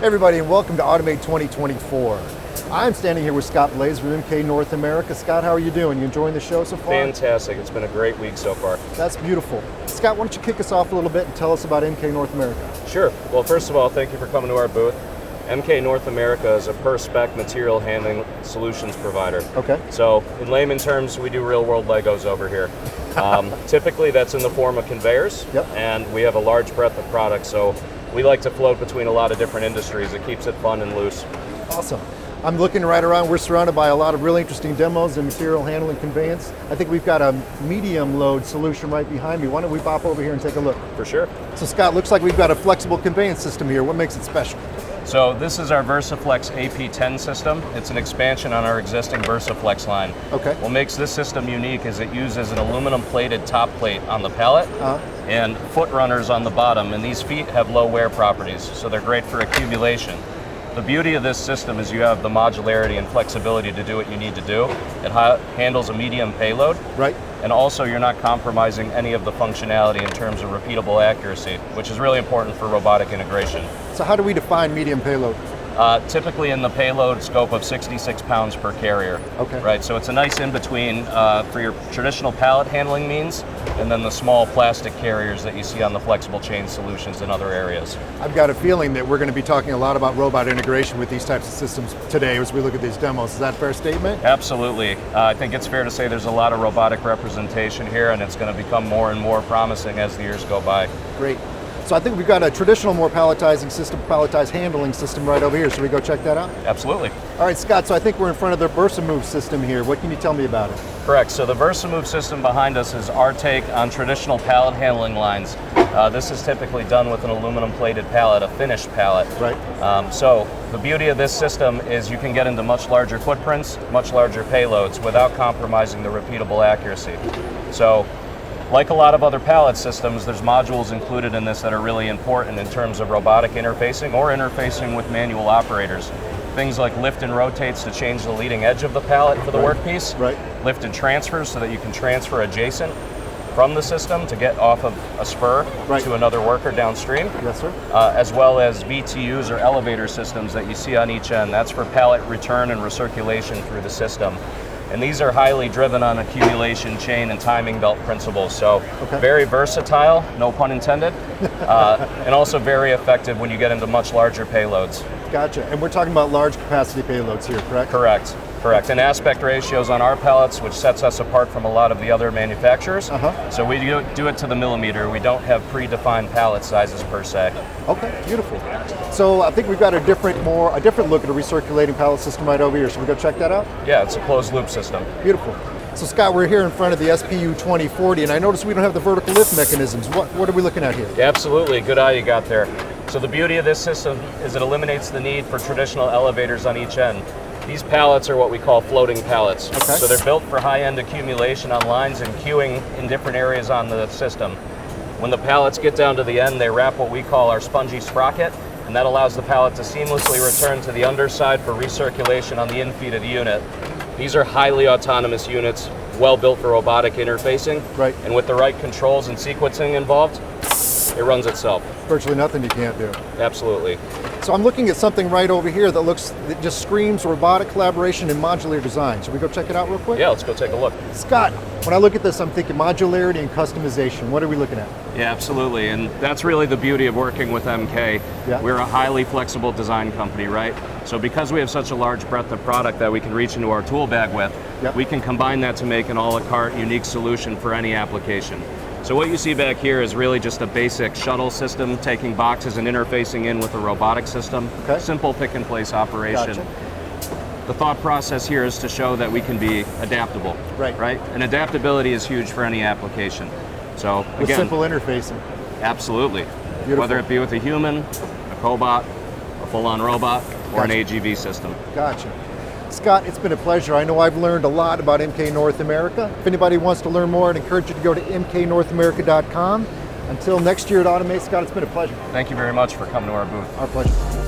Everybody, and welcome to Automate 2024. I'm standing here with Scott Blais from MK North America. Scott, how are you doing? You enjoying the show so far? Fantastic. It's been a great week so far. That's beautiful. Scott, why don't you kick us off a little bit and tell us about MK North America? Sure. Well, first of all, thank you for coming to our booth. MK North America is a per-spec material handling solutions provider. Okay. So, in layman terms, we do real-world Legos over here. Typically, that's in the form of conveyors, Yep. and we have a large breadth of products, so we like to float between a lot of different industries. It keeps it fun and loose. Awesome. I'm looking right around. We're surrounded by a lot of really interesting demos in material handling conveyance. I think we've got a medium load solution right behind me. Why don't we pop over here and take a look? For sure. So Scott, looks like we've got a flexible conveyance system here. What makes it special? So this is our Versaflex AP10 system. It's an expansion on our existing Versaflex line. Okay. What makes this system unique is it uses an aluminum plated top plate on the pallet and foot runners on the bottom, and these feet have low wear properties, so they're great for accumulation. The beauty of this system is you have the modularity and flexibility to do what you need to do. It handles a medium payload. Right. And also you're not compromising any of the functionality in terms of repeatable accuracy, which is really important for robotic integration. So how do we define medium payload? Typically in the payload scope of 66 pounds per carrier. Okay. Right, so it's a nice in-between for your traditional pallet handling means, and then the small plastic carriers that you see on the flexible chain solutions in other areas. I've got a feeling that we're going to be talking a lot about robot integration with these types of systems today as we look at these demos. Is that a fair statement? Absolutely. I think it's fair to say there's a lot of robotic representation here, and it's going to become more and more promising as the years go by. Great. So I think we've got a traditional, more palletizing system, palletized handling system right over here. Should we go check that out? Absolutely. All right, Scott, so I think we're in front of the VersaMove system here. What can you tell me about it? Correct. So the VersaMove system behind us is our take on traditional pallet handling lines. This is typically done with an aluminum plated pallet, a finished pallet. Right. So the beauty of this system is you can get into much larger footprints, much larger payloads without compromising the repeatable accuracy. So, like a lot of other pallet systems, there's modules included in this that are really important in terms of robotic interfacing or interfacing with manual operators. Things like lift and rotates to change the leading edge of the pallet for the workpiece. Right. Lift and transfers so that you can transfer adjacent from the system to get off of a spur to another worker downstream. Yes, sir. As well as VTUs or elevator systems that you see on each end. That's for pallet return and recirculation through the system. And these are highly driven on accumulation, chain, and timing belt principles. So very versatile, no pun intended, and also very effective when you get into much larger payloads. Gotcha. And we're talking about large capacity payloads here, correct? Correct. Correct. And aspect ratios on our pallets, which sets us apart from a lot of the other manufacturers. So we do it to the millimeter. We don't have predefined pallet sizes per se. Okay, beautiful. So I think we've got a different look at a recirculating pallet system right over here. Should we go check that out? Yeah, it's a closed loop system. Beautiful. So Scott, we're here in front of the SPU 2040, and I noticed we don't have the vertical lift mechanisms. What are we looking at here? Yeah, absolutely. Good eye you got there. So the beauty of this system is it eliminates the need for traditional elevators on each end. These pallets are what we call floating pallets. Okay. So they're built for high-end accumulation on lines and queuing in different areas on the system. When the pallets get down to the end, they wrap what we call our spongy sprocket, and that allows the pallet to seamlessly return to the underside for recirculation on the infeed of the unit. These are highly autonomous units, well built for robotic interfacing. Right. And with the right controls and sequencing involved, it runs itself. Virtually nothing you can't do. Absolutely. So I'm looking at something right over here that just screams robotic collaboration and modular design. Should we go check it out real quick? Yeah, let's go take a look. Scott, when I look at this, I'm thinking modularity and customization. What are we looking at? Yeah, absolutely. And that's really the beauty of working with MK. Yeah. We're a highly flexible design company, right? So because we have such a large breadth of product that we can reach into our tool bag with, we can combine that to make an a la carte unique solution for any application. So what you see back here is really just a basic shuttle system, taking boxes and interfacing in with a robotic system. Okay. Simple pick and place operation. Gotcha. The thought process here is to show that we can be adaptable. Right? And adaptability is huge for any application. So again, with simple interfacing. Absolutely. Beautiful. Whether it be with a human, a cobot, a full-on robot, or an AGV system. Gotcha. Scott, it's been a pleasure. I know I've learned a lot about MK North America. If anybody wants to learn more, I'd encourage you to go to mknorthamerica.com. Until next year at Automate, Scott, it's been a pleasure. Thank you very much for coming to our booth. Our pleasure.